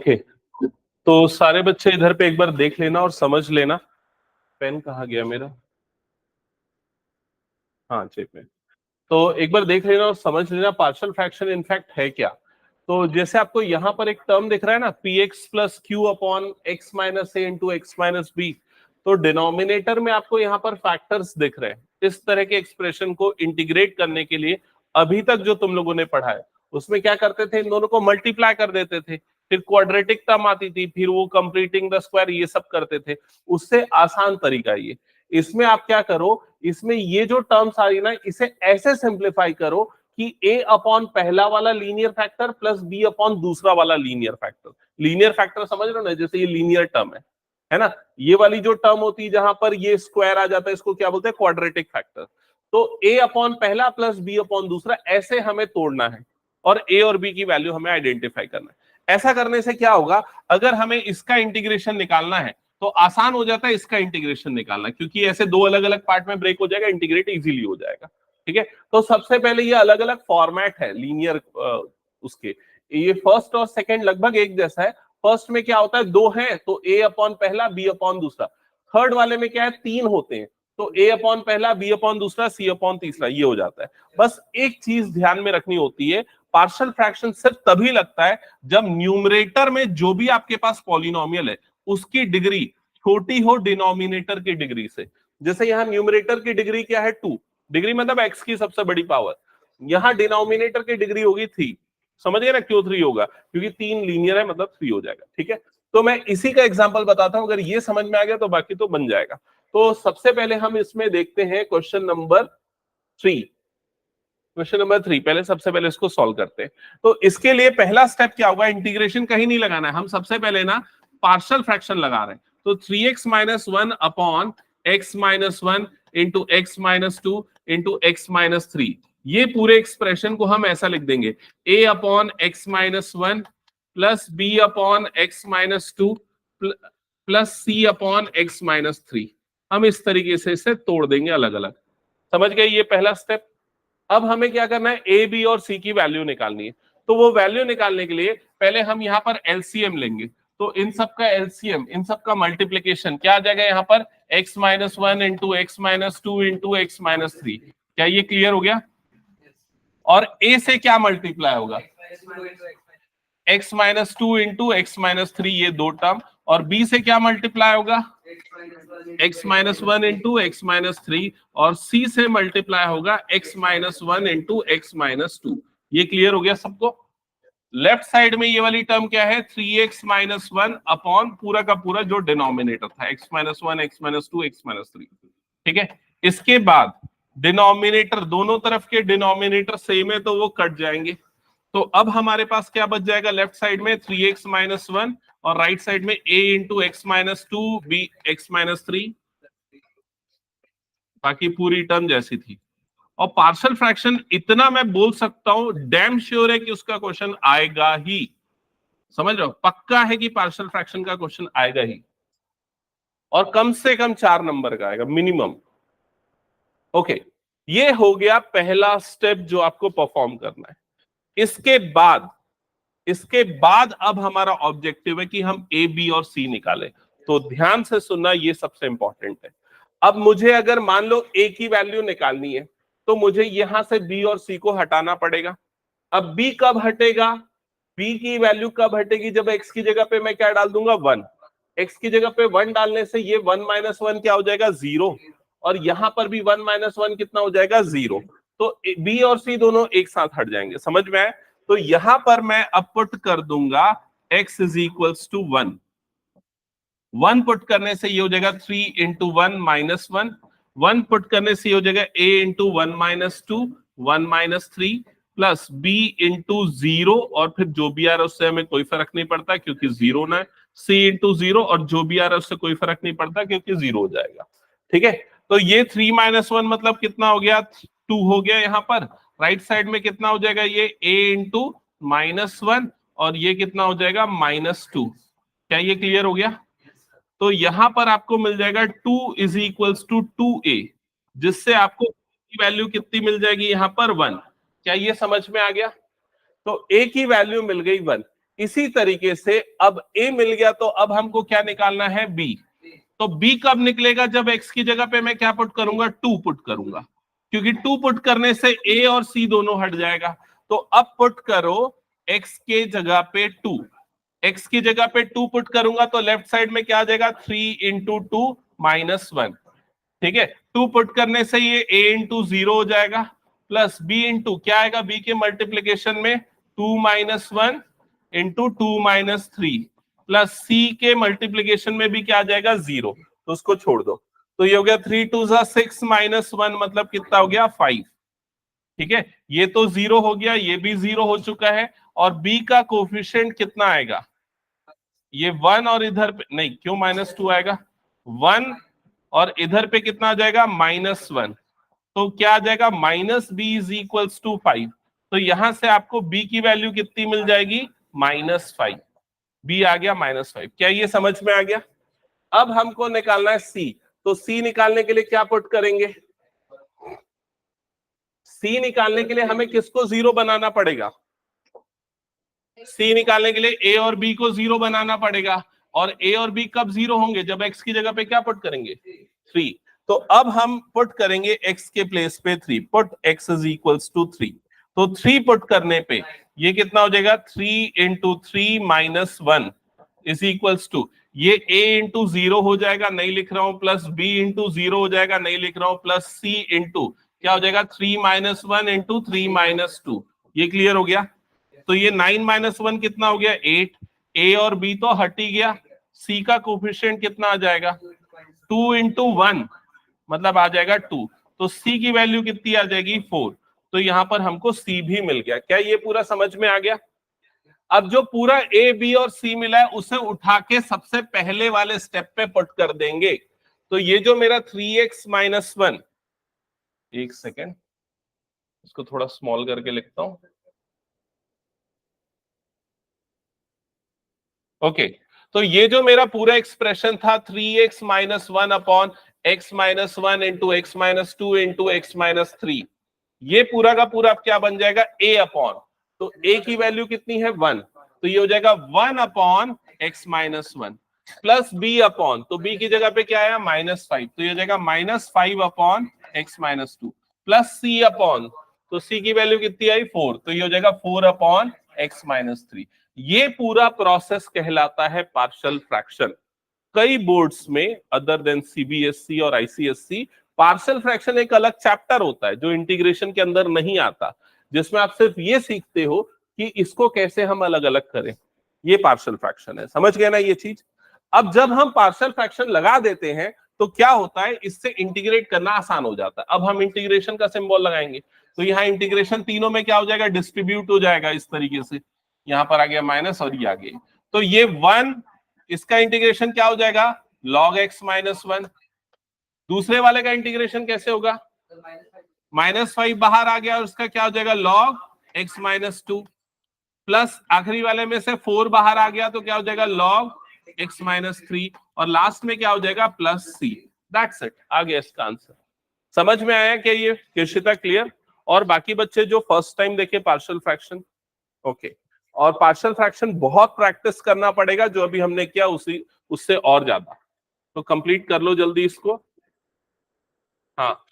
Okay, तो सारे बच्चे इधर पे एक बार देख लेना और समझ लेना। पेन कहाँ गया मेरा? हाँ, जेब में। तो एक बार देख लेना और समझ लेना पार्शियल फ्रैक्शन इनफैक्ट है क्या। तो जैसे आपको यहाँ पर एक टर्म दिख रहा है ना, P X plus Q upon X minus A into X minus B, तो डिनोमिनेटर में आपको यहाँ पर फैक्टर्स दिख रहे हैं। इस तरह के एक्सप्रेशन को इंटीग्रेट करने के लिए अभी तक जो तुम लोगों ने पढ़ा है उसमें क्या करते थे, इन दोनों को मल्टीप्लाई कर देते थे, फिर क्वाड्रेटिक टर्म आती थी, फिर वो कंप्लीटिंग द स्क्वायर, ये सब करते थे। उससे आसान तरीका ये। इसमें आप क्या करो, इसमें ये जो टर्म्स आ रही ना, इसे ऐसे सिंप्लीफाई करो कि a अपॉन पहला वाला linear factor plus b upon दूसरा वाला लीनियर फैक्टर। लीनियर फैक्टर समझ रहे हो ना, जैसे ये लीनियर टर्म है ना, ये वाली जो टर्म होती है जहां पर ये स्क्वायर आ जाता है, इसको क्या बोलते हैं, क्वाड्रेटिक फैक्टर। तो a अपॉन पहला प्लस b अपॉन दूसरा, ऐसे हमें तोड़ना है और a और b की वैल्यू हमें आइडेंटिफाई करना है। ऐसा करने से क्या होगा, अगर हमें इसका इंटीग्रेशन निकालना है तो आसान हो जाता है इसका इंटीग्रेशन निकालना, क्योंकि ऐसे दो अलग अलग पार्ट में ब्रेक हो जाएगा, इंटीग्रेट इजीली हो जाएगा। ठीक है, तो सबसे पहले ये अलग अलग फॉर्मेट है लीनियर उसके, ये फर्स्ट और सेकंड लगभग एक जैसा है। फर्स्ट में क्या होता है, दो है तो a अपॉन पहला b अपॉन दूसरा। थर्ड वाले में क्या है, तीन होते हैं तो a अपॉन पहला b अपॉन दूसरा c अपॉन तीसरा, ये हो जाता है। बस एक चीज ध्यान में रखनी होती है, पार्शियल फ्रैक्शन सिर्फ तभी लगता है जब न्यूमरेटर में जो भी आपके पास पॉलिनोमियल है उसकी डिग्री छोटी हो डिनोमिनेटर की डिग्री से। जैसे यहाँ न्यूमरेटर की डिग्री क्या है, 2 डिग्री, मतलब x की सबसे बड़ी पावर। यहाँ डिनोमिनेटर की डिग्री होगी 3। समझ गए ना, क्यों 3 होगा, क्योंकि 3 लीनियर है मतलब 3 हो जाएगा। ठीक है, तो मैं इसी का एग्जांपल बताता हूं, अगर ये समझ में आ गया तो बाकी तो बन जाएगा। तो सबसे पहले हम इसमें देखते हैं क्वेश्चन नंबर 3। क्वेश्चन नंबर 3, पहले सबसे पहले इसको सॉल्व करते हैं। तो इसके लिए पहला स्टेप क्या होगा, इंटीग्रेशन कहीं नहीं लगाना है, हम सबसे पहले ना पार्शियल फ्रैक्शन लगा रहे हैं। तो 3x minus 1 upon X minus 1 into X minus 2 into X minus 3, ये पूरे एक्सप्रेशन को हम ऐसा लिख देंगे, a upon X minus 1 plus B upon X minus 2 plus C upon X minus 3। हम इस तरीके से इसे तोड़ देंगे अलग अलग। समझ गए, ये पहला स्टेप। अब हमें क्या करना है, ए बी और सी की वैल्यू निकालनी है। तो वो वैल्यू निकालने के लिए पहले हम यहाँ पर एलसीएम लेंगे। तो इन सब का एलसीएम, इन सब का मल्टीप्लीकेशन क्या आ जाएगा यहाँ पर, x minus 1 into X minus 2 into X minus 3। क्या ये क्लियर हो गया? और a से क्या मल्टीप्लाई होगा, x minus 2 into X minus 3, ये दो टर्म। और b से क्या मल्टीप्लाई होगा, x minus 1 into X minus 3, और c से मल्टीप्लाई होगा x minus 1 into X minus 2। ये क्लियर हो गया सबको? लेफ्ट साइड में ये वाली टर्म क्या है, 3x माइनस 1 अपॉन पूरा का पूरा जो डिनोमिनेटर था, x minus 1 x minus 2 x minus 3। ठीक है, इसके बाद डिनोमिनेटर, दोनों तरफ के डिनोमिनेटर सेम है तो वो कट जाएंगे। तो अब हमारे पास क्या बच जाएगा, लेफ्ट साइड में 3x माइनस 1 और राइट साइड में a into X minus 2 b x minus 3। बाकी पूरी टर्म जैसी थी। और पार्शियल फ्रैक्शन इतना मैं बोल सकता हूं, डैम श्योर है कि उसका क्वेश्चन आएगा ही। समझ रहे हो, पक्का है कि पार्शियल फ्रैक्शन का क्वेश्चन आएगा ही, और कम से कम 4 नंबर का आएगा मिनिमम। ओके, ये हो गया पहला स्टेप जो आपको परफॉर्म करना है। इसके बाद अब हमारा ऑब्जेक्टिव है कि हम ए बी और सी निकालें। तो ध्यान से सुनना, ये सबसे इंपॉर्टेंट है। अब मुझे अगर मान लो ए की वैल्यू निकालनी है तो मुझे यहां से बी और सी को हटाना पड़ेगा। अब बी कब हटेगा, बी की वैल्यू कब हटेगी, जब एक्स की जगह पे मैं क्या डाल दूंगा, 1। एक्स की जगह पे 1 डालने से ये 1 माइनस 1 क्या हो जाएगा, 0। और यहां पर भी 1 माइनस 1 कितना हो जाएगा, 0। तो बी और सी दोनों एक साथ हट जाएंगे। समझ में आए? तो यहां पर मैं अब पुट कर दूंगा x is equals to 1। 1 put करने से ये हो जाएगा 3 इंटू 1 माइनस 1। 1 पुट करने से ये हो जाएगा a into 1 minus 2 1 minus 3 plus b into 0, और फिर जो भी आ रहा है उससे हमें कोई फर्क नहीं पड़ता क्योंकि 0 ना है। c इंटू 0, और जो भी आ रहा है उससे कोई फर्क नहीं पड़ता क्योंकि 0 हो जाएगा। ठीक है, तो ये 3 माइनस 1 मतलब कितना हो गया, 2 हो गया। यहाँ पर राइट साइड में कितना हो जाएगा, ये a इंटू माइनस 1, और ये कितना हो जाएगा, माइनस 2। क्या ये क्लियर हो गया? तो यहां पर आपको मिल जाएगा 2 इज इक्वल्स टू 2a, जिससे आपको वैल्यू कितनी मिल जाएगी, यहां पर 1। क्या ये समझ में आ गया? तो a की वैल्यू मिल गई 1। इसी तरीके से अब a मिल गया, तो अब हमको क्या निकालना है, b। तो b कब निकलेगा, जब x की जगह पे मैं क्या पुट करूंगा, 2 पुट करूंगा, क्योंकि 2 पुट करने से a और c दोनों हट जाएगा। तो अब पुट करो x के जगह पे 2, x की जगह पे 2 पुट करूंगा तो लेफ्ट साइड में क्या आ जाएगा, 3 इंटू 2 -1। ठीक है, 2 पुट करने से ये a इंटू 0 हो जाएगा, प्लस b इंटू क्या आएगा, b के मल्टीप्लीकेशन में 2 - 1 इंटू 2 - 3, प्लस c के मल्टीप्लीकेशन में भी क्या आ जाएगा, 0, तो उसको छोड़ दो। तो ये हो गया 3 2 6 -1 मतलब कितना हो गया, 5। ठीक है, ये तो 0 हो गया, ये भी 0 हो चुका है, और b का कोफिशिएंट कितना आएगा, ये 1, और इधर पे नहीं, क्यों -2 आएगा, 1 और इधर पे कितना आ जाएगा, -1, तो क्या आ जाएगा, -b इज इक्वल्स टू 5। तो यहां से आपको b की वैल्यू कितनी मिल जाएगी, -5। b आ गया -5। क्या ये समझ में आ गया? अब हमको निकालना है c, तो c निकालने के लिए क्या पुट करेंगे, c निकालने के लिए हमें किसको 0 बनाना पड़ेगा, c निकालने के लिए a और b को 0 बनाना पड़ेगा, और a और b कब 0 होंगे, जब x की जगह पे क्या पुट करेंगे, 3। तो अब हम पुट करेंगे x के प्लेस पे 3, put x is equals to 3। तो 3 पुट करने पे ये कितना हो जाएगा, 3 इंटू 3 -1 इज इक्वल्स टू, ये a इंटू 0 हो जाएगा, नहीं लिख रहा हूं, प्लस b इंटू 0 हो जाएगा, नहीं लिख रहा हूं, प्लस c इंटू क्या हो जाएगा, 3 -1 इंटू 3 -2। ये क्लियर हो गया? तो ये 9 -1 कितना हो गया, 8। a और b तो हट ही गया, c का कोफिशिएंट कितना आ जाएगा, 2 इंटू 1 मतलब आ जाएगा 2, तो c की वैल्यू कितनी आ जाएगी, 4। तो यहां पर हमको c भी मिल गया। क्या ये पूरा समझ में आ गया? अब जो पूरा a b और c मिला है उसे उठा के सबसे पहले वाले स्टेप पे पुट कर देंगे। तो ये जो मेरा 3x - 1, एक सेकेंड इसको थोड़ा स्मॉल करके लिखता हूं। ओके, तो ये जो मेरा पूरा एक्सप्रेशन था 3x - 1 upon x - 1 into x - 2 into x - 3, ये पूरा का पूरा क्या बन जाएगा, a अपॉन, तो a की वैल्यू कितनी है, 1, तो ये हो जाएगा 1 upon x - 1 plus b upon, तो b की जगह पे क्या आया, -5, तो ये हो जाएगा -5 upon x - 2 plus c upon, तो c की वैल्यू कितनी आई, 4, तो ये हो जाएगा 4 अपॉन x - 3। ये पूरा प्रोसेस कहलाता है पार्शियल फ्रैक्शन। कई बोर्ड्स में अदर देन सीबीएसई और आईसीएसई पार्शियल फ्रैक्शन एक अलग चैप्टर होता है जो इंटीग्रेशन के अंदर नहीं आता, जिसमें आप सिर्फ ये सीखते हो कि इसको कैसे हम अलग अलग करें। ये पार्शियल फ्रैक्शन है, समझ गए ना ये चीज? अब जब हम पार्शियल फ्रैक्शन लगा देते हैं तो क्या होता है, इससे इंटीग्रेट करना आसान हो जाता है। अब हम इंटीग्रेशन का सिंबल लगाएंगे तो यहाँ इंटीग्रेशन तीनों में क्या हो जाएगा, डिस्ट्रीब्यूट हो जाएगा इस तरीके से, यहां पर आ गया माइनस और ये आ गया, तो ये 1, इसका इंटीग्रेशन क्या हो जाएगा, log x - 1। दूसरे वाले का इंटीग्रेशन कैसे होगा, -5 बाहर आ गया और उसका क्या हो जाएगा, log x - 2 प्लस आखिरी वाले में से 4 बाहर आ गया तो क्या हो जाएगा, log x - 3, और लास्ट में क्या हो जाएगा, प्लस c। दैट्स इट, आ गया इसका आंसर। समझ में आया क्या ये कृषिता, क्लियर? और बाकी बच्चे जो फर्स्ट टाइम देखे पार्शियल फ्रैक्शन, ओके, और पार्शियल फ्रैक्शन बहुत प्रैक्टिस करना पड़ेगा, जो अभी हमने किया उसी उससे और ज्यादा। तो कंप्लीट कर लो जल्दी इसको। हाँ,